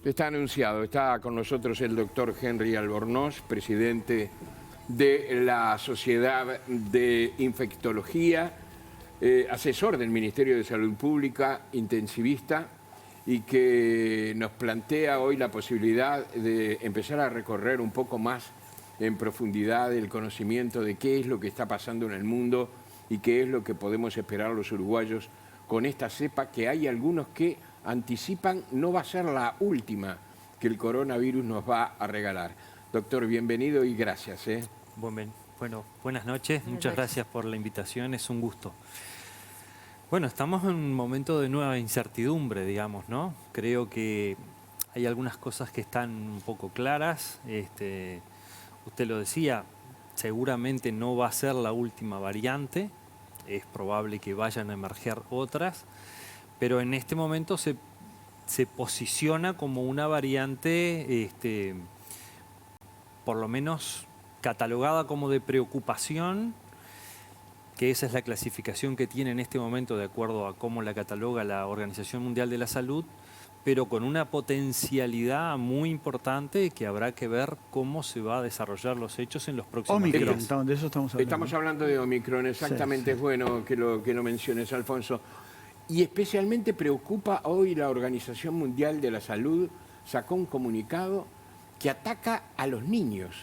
Está anunciado, está con nosotros el doctor Henry Albornoz, presidente de la Sociedad de Infectología, asesor del Ministerio de Salud Pública, intensivista, y que nos plantea hoy la posibilidad de empezar a recorrer un poco más en profundidad el conocimiento de qué es lo que está pasando en el mundo y qué es lo que podemos esperar los uruguayos con esta cepa que hay algunos que anticipan no va a ser la última que el coronavirus nos va a regalar. Doctor, bienvenido y gracias. Bueno, buenas noches. Muchas gracias por la invitación, es un gusto. Bueno, estamos en un momento de nueva incertidumbre, digamos, ¿no? Creo que hay algunas cosas que están un poco claras. Usted lo decía, seguramente no va a ser la última variante. Es probable que vayan a emerger otras, pero en este momento se posiciona como una variante, por lo menos catalogada como de preocupación, que esa es la clasificación que tiene en este momento de acuerdo a cómo la cataloga la Organización Mundial de la Salud, pero con una potencialidad muy importante que habrá que ver cómo se va a desarrollar los hechos en los próximos días. De eso estamos hablando. Estamos hablando de Omicron, exactamente. Sí. Es bueno que lo menciones, Alfonso. Y especialmente preocupa hoy la Organización Mundial de la Salud, sacó un comunicado que ataca a los niños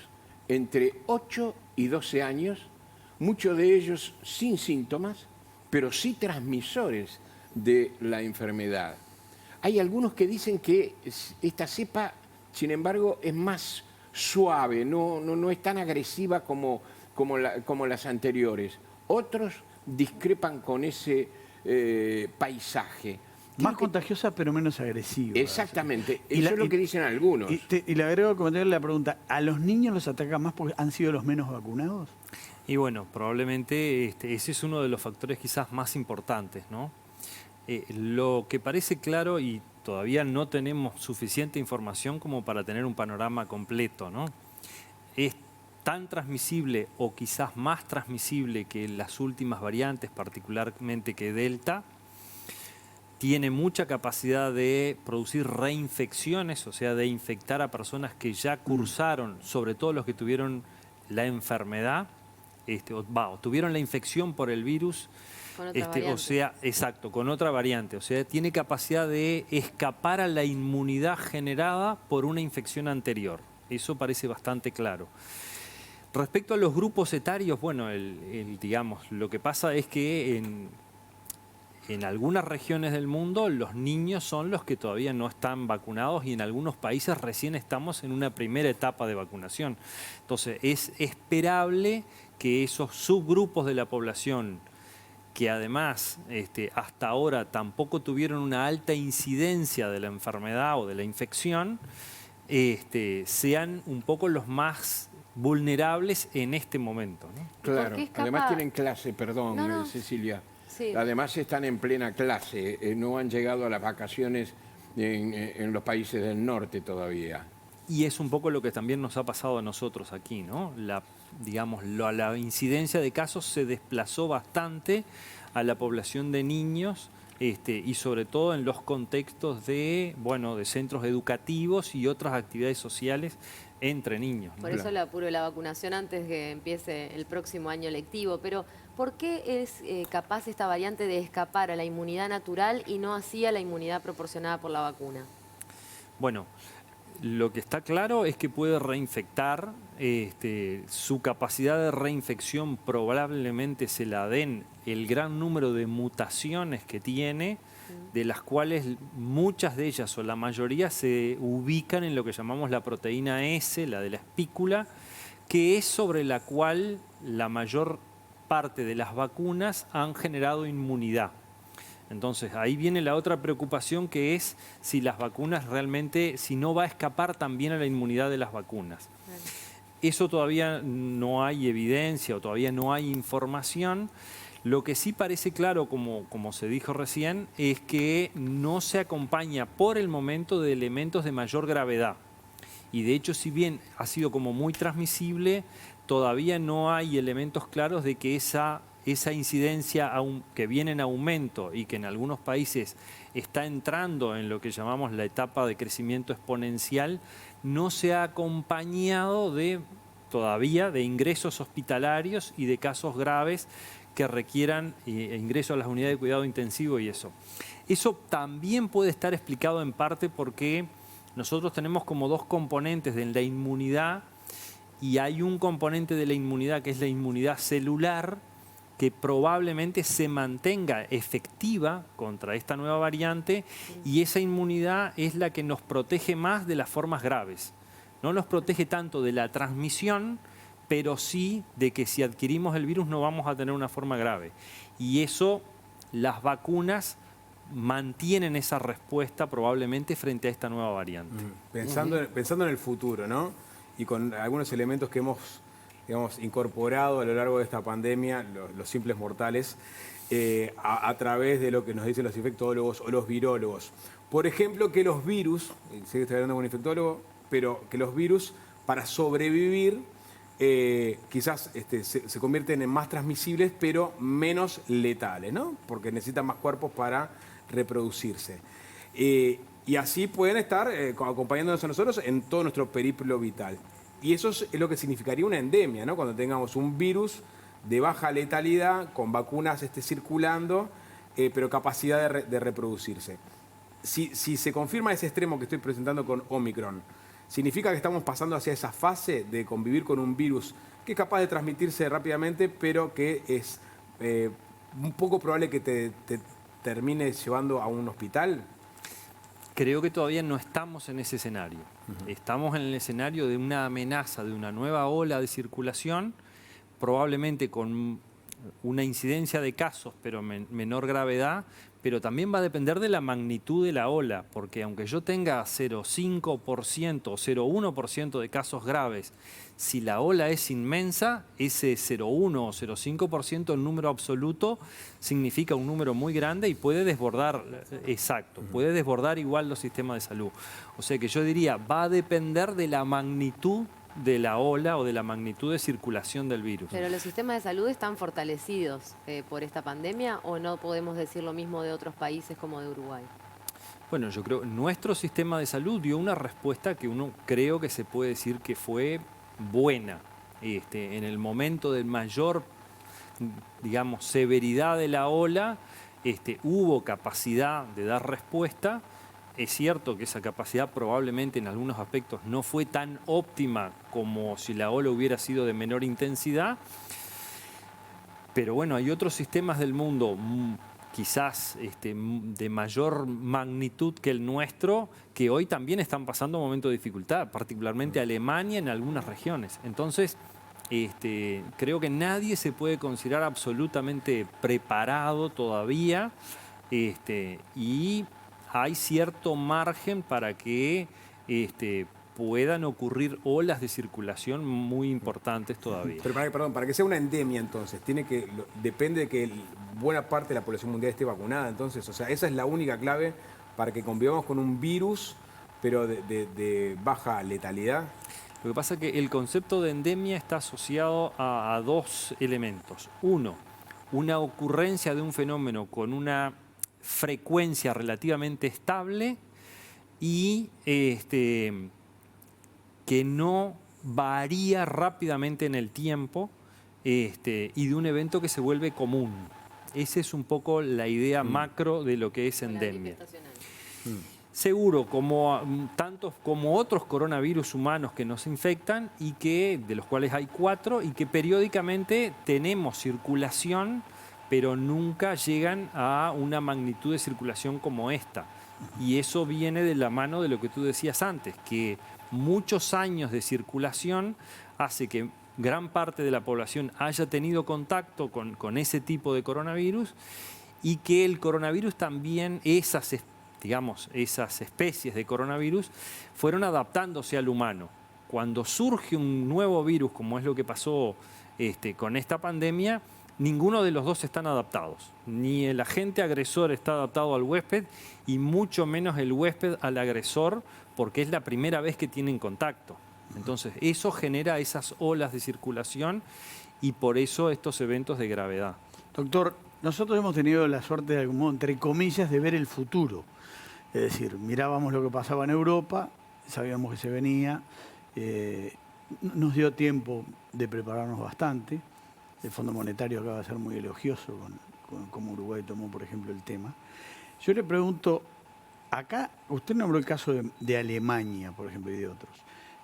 entre 8 y 12 años, muchos de ellos sin síntomas, pero sí transmisores de la enfermedad. Hay algunos que dicen que esta cepa, sin embargo, es más suave, no es tan agresiva como las anteriores. Otros discrepan con ese paisaje. Más contagiosa pero menos agresiva. Exactamente, eso es lo que dicen algunos. Y le agrego como la pregunta, ¿a los niños los ataca más porque han sido los menos vacunados? Y bueno, probablemente ese es uno de los factores quizás más importantes, ¿no? Lo que parece claro, y todavía no tenemos suficiente información como para tener un panorama completo, ¿no? Es tan transmisible o quizás más transmisible que las últimas variantes, particularmente que Delta. Tiene mucha capacidad de producir reinfecciones, o sea, de infectar a personas que ya cursaron, sobre todo los que tuvieron la enfermedad, o tuvieron la infección por el virus. Con otra variante. O sea, exacto, con otra variante. O sea, tiene capacidad de escapar a la inmunidad generada por una infección anterior. Eso parece bastante claro. Respecto a los grupos etarios, bueno, digamos, lo que pasa es que en algunas regiones del mundo los niños son los que todavía no están vacunados y en algunos países recién estamos en una primera etapa de vacunación. Entonces, es esperable que esos subgrupos de la población que además hasta ahora tampoco tuvieron una alta incidencia de la enfermedad o de la infección, sean un poco los más vulnerables en este momento, ¿no? Claro, además tienen clase, perdón, Cecilia. Sí. Además están en plena clase, no han llegado a las vacaciones en los países del norte todavía. Y es un poco lo que también nos ha pasado a nosotros aquí, ¿no? La incidencia de casos se desplazó bastante a la población de niños y sobre todo en los contextos de centros educativos y otras actividades sociales entre niños, ¿no? Por eso el apuro de la vacunación antes de que empiece el próximo año lectivo. Pero, ¿por qué es capaz esta variante de escapar a la inmunidad natural y no así a la inmunidad proporcionada por la vacuna? Bueno, lo que está claro es que puede reinfectar, su capacidad de reinfección probablemente se la den el gran número de mutaciones que tiene, de las cuales muchas de ellas o la mayoría se ubican en lo que llamamos la proteína S, la de la espícula, que es sobre la cual la mayor parte de las vacunas han generado inmunidad. Entonces, ahí viene la otra preocupación, que es si las vacunas realmente, si no va a escapar también a la inmunidad de las vacunas. Eso todavía no hay evidencia o todavía no hay información. Lo que sí parece claro, como se dijo recién, es que no se acompaña por el momento de elementos de mayor gravedad. Y de hecho, si bien ha sido como muy transmisible, todavía no hay elementos claros de que esa esa incidencia que viene en aumento y que en algunos países está entrando en lo que llamamos la etapa de crecimiento exponencial, no se ha acompañado todavía de ingresos hospitalarios y de casos graves que requieran ingreso a las unidades de cuidado intensivo y eso. Eso también puede estar explicado en parte porque nosotros tenemos como dos componentes de la inmunidad y hay un componente de la inmunidad que es la inmunidad celular que probablemente se mantenga efectiva contra esta nueva variante y esa inmunidad es la que nos protege más de las formas graves. No nos protege tanto de la transmisión, pero sí de que si adquirimos el virus no vamos a tener una forma grave. Y eso, las vacunas mantienen esa respuesta probablemente frente a esta nueva variante. Pensando en el futuro, ¿no? Y con algunos elementos que hemos, digamos, incorporado a lo largo de esta pandemia, los simples mortales, a través de lo que nos dicen los infectólogos o los virólogos. Por ejemplo, que los virus, sé que estoy hablando con un infectólogo, pero que los virus, para sobrevivir, quizás se convierten en más transmisibles, pero menos letales, ¿no? Porque necesitan más cuerpos para reproducirse. Y así pueden estar acompañándonos a nosotros en todo nuestro periplo vital. Y eso es lo que significaría una endemia, ¿no? Cuando tengamos un virus de baja letalidad, con vacunas circulando, pero capacidad de reproducirse. Si se confirma ese extremo que estoy presentando con Omicron, significa que estamos pasando hacia esa fase de convivir con un virus que es capaz de transmitirse rápidamente, pero que es un poco probable que te termine llevando a un hospital. Creo que todavía no estamos en ese escenario. Estamos en el escenario de una amenaza, de una nueva ola de circulación, probablemente con una incidencia de casos, pero menor gravedad, pero también va a depender de la magnitud de la ola, porque aunque yo tenga 0,5% o 0,1% de casos graves, si la ola es inmensa, ese 0,1 o 0,5% en número absoluto significa un número muy grande y puede desbordar, puede desbordar igual los sistemas de salud. O sea que yo diría, va a depender de la magnitud de la ola o de la magnitud de circulación del virus. ¿Pero los sistemas de salud están fortalecidos por esta pandemia o no podemos decir lo mismo de otros países como de Uruguay? Bueno, yo creo que nuestro sistema de salud dio una respuesta que creo que se puede decir que fue buena. En el momento de mayor, digamos, severidad de la ola, hubo capacidad de dar respuesta. Es cierto que esa capacidad probablemente en algunos aspectos no fue tan óptima como si la ola hubiera sido de menor intensidad, pero bueno, hay otros sistemas del mundo quizás de mayor magnitud que el nuestro, que hoy también están pasando momentos de dificultad, particularmente Alemania en algunas regiones. Entonces, creo que nadie se puede considerar absolutamente preparado todavía y hay cierto margen para que puedan ocurrir olas de circulación muy importantes todavía. Pero para que sea una endemia entonces, depende de que buena parte de la población mundial esté vacunada, entonces, o sea, esa es la única clave para que convivamos con un virus, pero de baja letalidad. Lo que pasa es que el concepto de endemia está asociado a dos elementos. Uno, una ocurrencia de un fenómeno con una frecuencia relativamente estable y que no varía rápidamente en el tiempo y de un evento que se vuelve común. Esa es un poco la idea macro de lo que es endemia. Seguro, tantos como otros coronavirus humanos que nos infectan y de los cuales hay 4 y que periódicamente tenemos circulación, pero nunca llegan a una magnitud de circulación como esta. Y eso viene de la mano de lo que tú decías antes, que muchos años de circulación hace que gran parte de la población haya tenido contacto con ese tipo de coronavirus y que el coronavirus también, esas especies de coronavirus, fueron adaptándose al humano. Cuando surge un nuevo virus, como es lo que pasó con esta pandemia, ninguno de los dos están adaptados. Ni el agente agresor está adaptado al huésped y mucho menos el huésped al agresor, porque es la primera vez que tienen contacto. Entonces, eso genera esas olas de circulación y por eso estos eventos de gravedad. Doctor, nosotros hemos tenido la suerte, de algún modo, entre comillas, de ver el futuro. Es decir, mirábamos lo que pasaba en Europa, sabíamos que se venía, nos dio tiempo de prepararnos bastante. El Fondo Monetario acaba de ser muy elogioso con cómo Uruguay tomó, por ejemplo, el tema. Yo le pregunto, acá, usted nombró el caso de Alemania, por ejemplo, y de otros.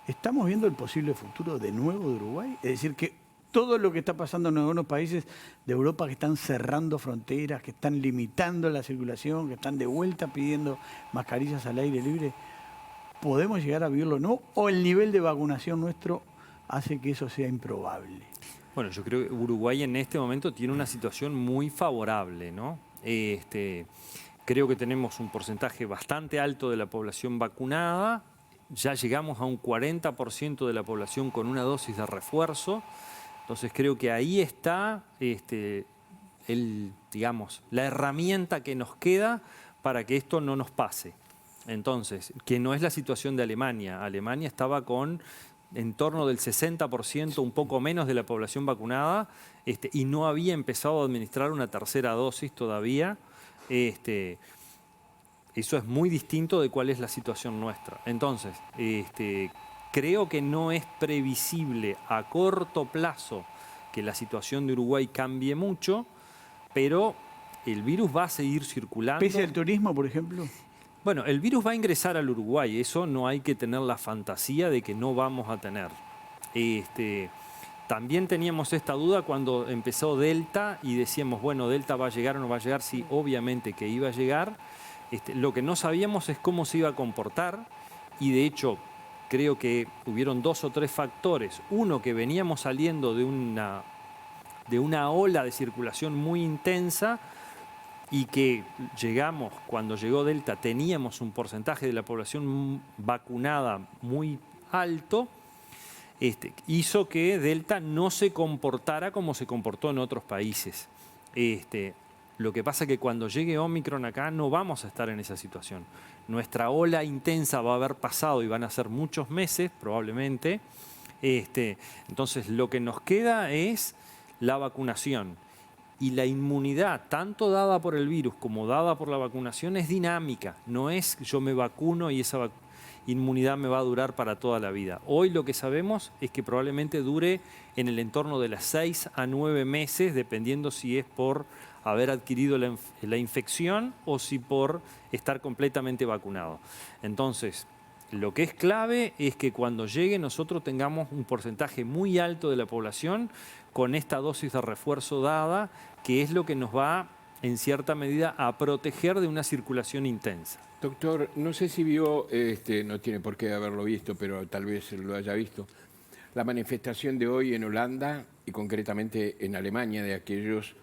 ¿Estamos viendo el posible futuro de nuevo de Uruguay? Es decir, que todo lo que está pasando en algunos países de Europa que están cerrando fronteras, que están limitando la circulación, que están de vuelta pidiendo mascarillas al aire libre, ¿podemos llegar a vivirlo o no? ¿O el nivel de vacunación nuestro hace que eso sea improbable? Bueno, yo creo que Uruguay en este momento tiene una situación muy favorable, ¿no? Creo que tenemos un porcentaje bastante alto de la población vacunada. Ya llegamos a un 40% de la población con una dosis de refuerzo. Entonces creo que ahí está digamos, la herramienta que nos queda para que esto no nos pase. Entonces, que no es la situación de Alemania. Alemania estaba con en torno del 60%, un poco menos de la población vacunada, y no había empezado a administrar una tercera dosis todavía. Eso es muy distinto de cuál es la situación nuestra. Entonces, creo que no es previsible a corto plazo que la situación de Uruguay cambie mucho, pero el virus va a seguir circulando. ¿Pese al turismo, por ejemplo? Bueno, el virus va a ingresar al Uruguay, eso no hay que tener la fantasía de que no vamos a tener. También teníamos esta duda cuando empezó Delta y decíamos, bueno, Delta va a llegar o no va a llegar. Sí, obviamente que iba a llegar. Lo que no sabíamos es cómo se iba a comportar y de hecho creo que hubieron 2 o 3 factores. Uno, que veníamos saliendo de una ola de circulación muy intensa y que llegamos, cuando llegó Delta, teníamos un porcentaje de la población vacunada muy alto, hizo que Delta no se comportara como se comportó en otros países. Lo que pasa es que cuando llegue Omicron acá no vamos a estar en esa situación. Nuestra ola intensa va a haber pasado y van a ser muchos meses, probablemente. Entonces, lo que nos queda es la vacunación. Y la inmunidad, tanto dada por el virus como dada por la vacunación, es dinámica. No es yo me vacuno y esa inmunidad me va a durar para toda la vida. Hoy lo que sabemos es que probablemente dure en el entorno de las 6 a 9 meses, dependiendo si es por haber adquirido la infección o si por estar completamente vacunado. Entonces, lo que es clave es que cuando llegue nosotros tengamos un porcentaje muy alto de la población con esta dosis de refuerzo dada, que es lo que nos va, en cierta medida, a proteger de una circulación intensa. Doctor, no sé si vio, no tiene por qué haberlo visto, pero tal vez lo haya visto, la manifestación de hoy en Holanda y concretamente en Alemania de aquellos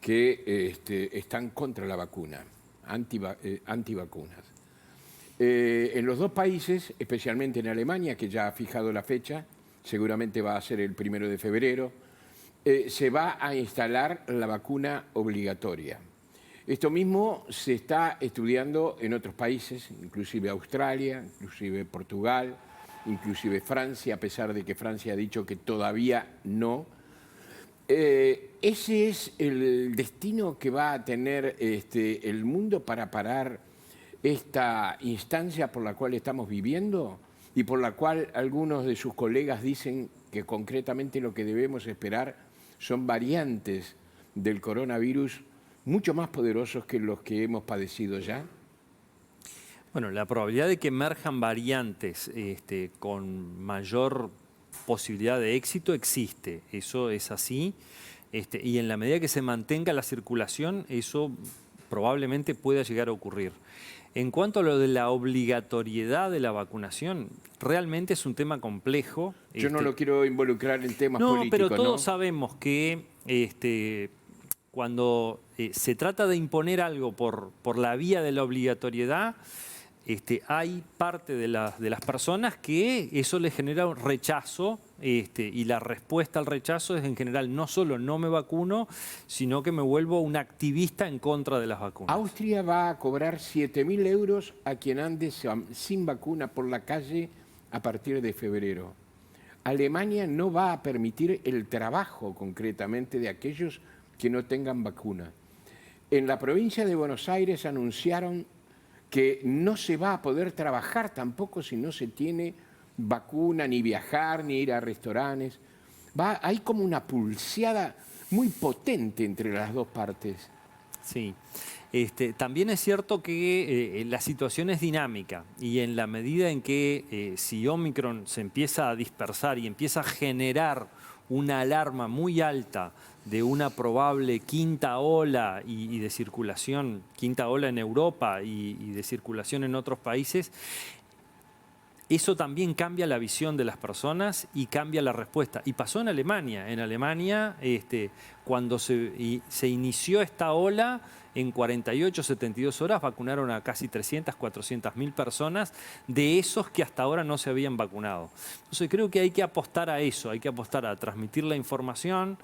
que están contra la vacuna, antivacunas. En los 2 países, especialmente en Alemania, que ya ha fijado la fecha, seguramente va a ser el 1 de febrero, se va a instalar la vacuna obligatoria. Esto mismo se está estudiando en otros países, inclusive Australia, inclusive Portugal, inclusive Francia, a pesar de que Francia ha dicho que todavía no. ¿Ese es el destino que va a tener el mundo para parar esta instancia por la cual estamos viviendo y por la cual algunos de sus colegas dicen que concretamente lo que debemos esperar son variantes del coronavirus mucho más poderosos que los que hemos padecido ya? Bueno, la probabilidad de que emerjan variantes con mayor posibilidad de éxito existe, eso es así, y en la medida que se mantenga la circulación, eso probablemente pueda llegar a ocurrir. En cuanto a lo de la obligatoriedad de la vacunación, realmente es un tema complejo. Yo no lo quiero involucrar en temas políticos, pero todos sabemos que cuando se trata de imponer algo por la vía de la obligatoriedad, hay parte de las personas que eso les genera un rechazo, y la respuesta al rechazo es en general no solo no me vacuno, sino que me vuelvo un activista en contra de las vacunas. Austria va a cobrar 7.000 euros a quien ande sin vacuna por la calle a partir de febrero. Alemania no va a permitir el trabajo concretamente de aquellos que no tengan vacuna. En la provincia de Buenos Aires anunciaron que no se va a poder trabajar tampoco si no se tiene vacuna, ni viajar, ni ir a restaurantes. Hay como una pulseada muy potente entre las dos partes. Sí. También es cierto que la situación es dinámica y en la medida en que si Omicron se empieza a dispersar y empieza a generar una alarma muy alta de una probable quinta ola y de circulación, quinta ola en Europa y de circulación en otros países, eso también cambia la visión de las personas y cambia la respuesta. Y pasó en Alemania. En Alemania, cuando se inició esta ola, en 48, 72 horas vacunaron a casi 300, 400.000 personas de esos que hasta ahora no se habían vacunado. Entonces creo que hay que apostar a eso, hay que apostar a transmitir la información,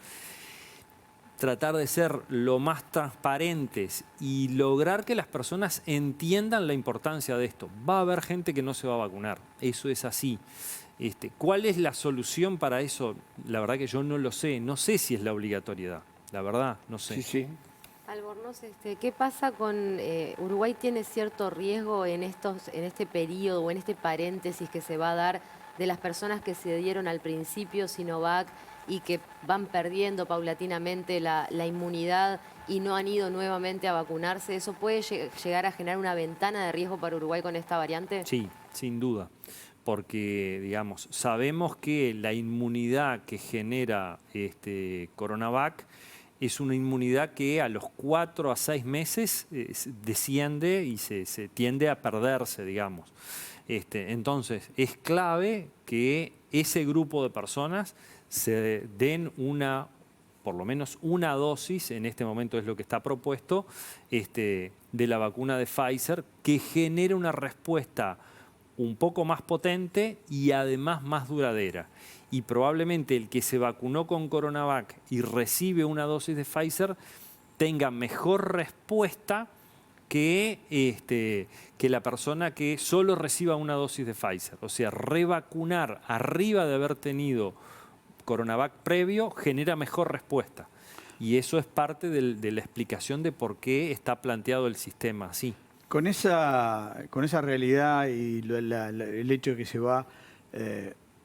tratar de ser lo más transparentes y lograr que las personas entiendan la importancia de esto. Va a haber gente que no se va a vacunar, eso es así. ¿Cuál es la solución para eso? La verdad que yo no lo sé, no sé si es la obligatoriedad, la verdad, no sé. Sí, sí. Albornoz, ¿qué pasa con Uruguay? ¿Tiene cierto riesgo en este periodo o en este paréntesis que se va a dar de las personas que se dieron al principio Sinovac y que van perdiendo paulatinamente la inmunidad y no han ido nuevamente a vacunarse? ¿Eso puede llegar a generar una ventana de riesgo para Uruguay con esta variante? Sí, sin duda, porque digamos, sabemos que la inmunidad que genera Coronavac es una inmunidad que a los 4 a 6 meses desciende y se tiende a perderse, digamos. Entonces, es clave que ese grupo de personas se den por lo menos una dosis, en este momento es lo que está propuesto, de la vacuna de Pfizer, que genere una respuesta un poco más potente y además más duradera. Y probablemente el que se vacunó con Coronavac y recibe una dosis de Pfizer tenga mejor respuesta que la persona que solo reciba una dosis de Pfizer. O sea, revacunar arriba de haber tenido Coronavac previo genera mejor respuesta. Y eso es parte de la explicación de por qué está planteado el sistema así. Con esa realidad y el hecho de que se va,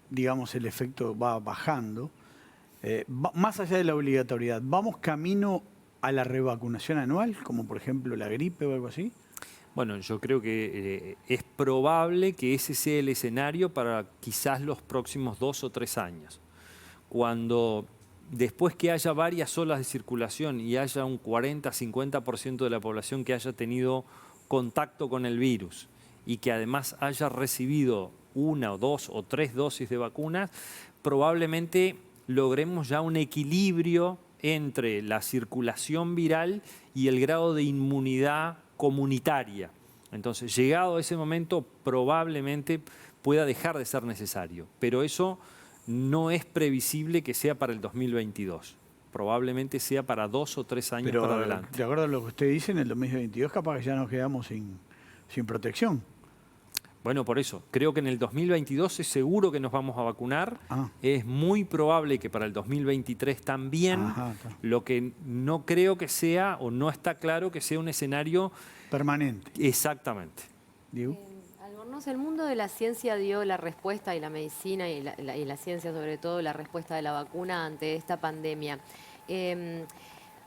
digamos, el efecto va bajando, más allá de la obligatoriedad, ¿vamos camino a la revacunación anual, como por ejemplo la gripe o algo así? Bueno, yo creo que es probable que ese sea el escenario para quizás los próximos 2 o 3 años. Cuando después que haya varias olas de circulación y haya un 40-50% de la población que haya tenido contacto con el virus y que además haya recibido 1 o 2 o 3 dosis de vacunas, probablemente logremos ya un equilibrio entre la circulación viral y el grado de inmunidad comunitaria. Entonces, llegado a ese momento, probablemente pueda dejar de ser necesario, pero eso no es previsible que sea para el 2022. Probablemente sea para 2 o 3 años para adelante. De acuerdo a lo que usted dice, en el 2022 capaz que ya nos quedamos sin protección. Bueno, por eso, creo que en el 2022 es seguro que nos vamos a vacunar. Ah. Es muy probable que para el 2023 también. Ajá, está. Lo que no creo que sea, o no está claro que sea un escenario Permanente. exactamente. Diego. Albornoz, el mundo de la ciencia dio la respuesta, y la medicina y la ciencia sobre todo, la respuesta de la vacuna ante esta pandemia.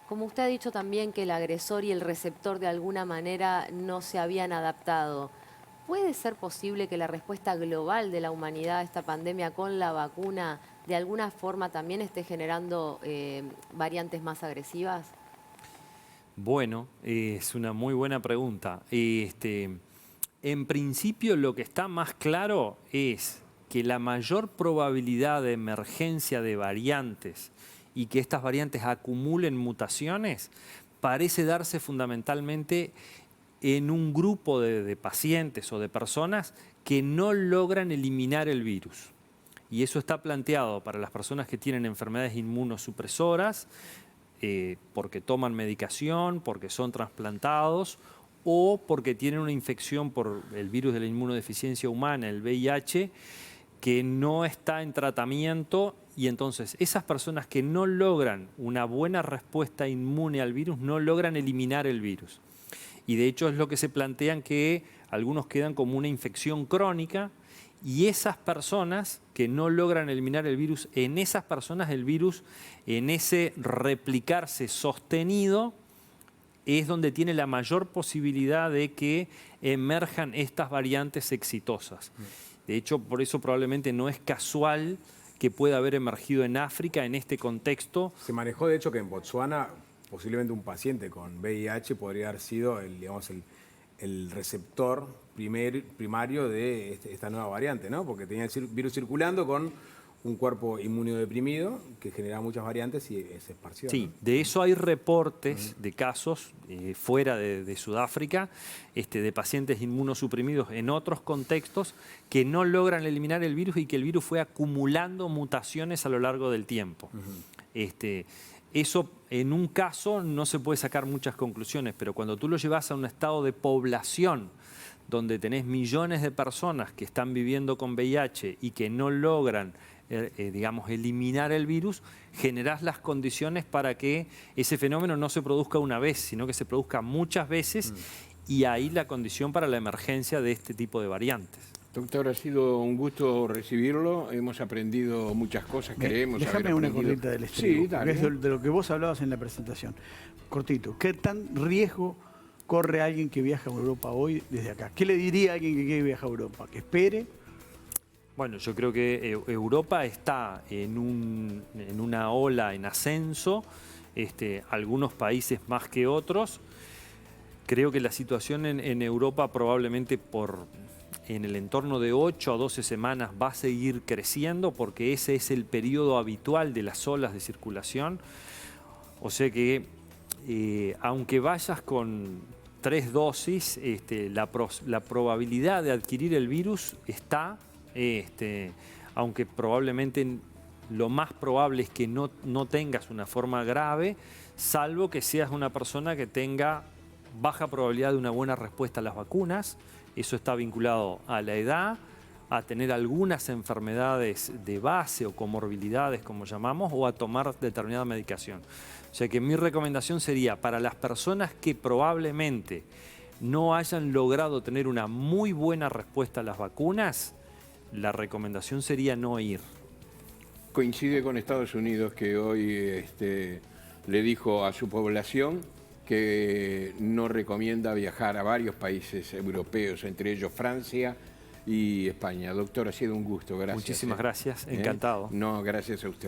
Como usted ha dicho también que el agresor y el receptor de alguna manera no se habían adaptado, ¿puede ser posible que la respuesta global de la humanidad a esta pandemia con la vacuna de alguna forma también esté generando variantes más agresivas? Bueno, es una muy buena pregunta. En principio, lo que está más claro es que la mayor probabilidad de emergencia de variantes y que estas variantes acumulen mutaciones parece darse fundamentalmente en un grupo de pacientes o de personas que no logran eliminar el virus. Y eso está planteado para las personas que tienen enfermedades inmunosupresoras, porque toman medicación, porque son trasplantados o porque tienen una infección por el virus de la inmunodeficiencia humana, el VIH, que no está en tratamiento, y entonces esas personas que no logran una buena respuesta inmune al virus no logran eliminar el virus. Y de hecho es lo que se plantean, que algunos quedan como una infección crónica, y esas personas que no logran eliminar el virus, en esas personas el virus, en ese replicarse sostenido, es donde tiene la mayor posibilidad de que emerjan estas variantes exitosas. De hecho, por eso probablemente no es casual que pueda haber emergido en África en este contexto. Se manejó, de hecho, que en Botsuana posiblemente un paciente con VIH podría haber sido el receptor primario de esta nueva variante, ¿no? Porque tenía el virus circulando con un cuerpo inmunodeprimido que generaba muchas variantes y se esparció. Sí, ¿no? de eso hay reportes de casos fuera de Sudáfrica, de pacientes inmunosuprimidos en otros contextos que no logran eliminar el virus y que el virus fue acumulando mutaciones a lo largo del tiempo. Eso en un caso no se puede sacar muchas conclusiones, pero cuando tú lo llevas a un estado de población donde tenés millones de personas que están viviendo con VIH y que no logran digamos, eliminar el virus, generás las condiciones para que ese fenómeno no se produzca una vez, sino que se produzca muchas veces, y ahí la condición para la emergencia de este tipo de variantes. Doctor, ha sido un gusto recibirlo. Hemos aprendido muchas cosas, creemos haber Déjame una aprendido. cortita del estribo, Sí, dale. que es de lo que vos hablabas en la presentación. Cortito, ¿qué tan riesgo corre alguien que viaja a Europa hoy desde acá? ¿Qué le diría a alguien que quiere viajar a Europa? ¿Que espere? Bueno, yo creo que Europa está en una ola en ascenso, algunos países más que otros. Creo que la situación en Europa probablemente en el entorno de 8 a 12 semanas va a seguir creciendo, porque ese es el periodo habitual de las olas de circulación. O sea que aunque vayas con 3 dosis, la probabilidad de adquirir el virus está, aunque probablemente lo más probable es que no tengas una forma grave, salvo que seas una persona que tenga baja probabilidad de una buena respuesta a las vacunas. Eso está vinculado a la edad, a tener algunas enfermedades de base o comorbilidades, como llamamos, o a tomar determinada medicación. O sea que mi recomendación sería, para las personas que probablemente no hayan logrado tener una muy buena respuesta a las vacunas, la recomendación sería no ir. Coincide con Estados Unidos, que hoy le dijo a su población que no recomienda viajar a varios países europeos, entre ellos Francia y España. Doctor, ha sido un gusto. Gracias. Muchísimas gracias. Encantado. No, gracias a usted.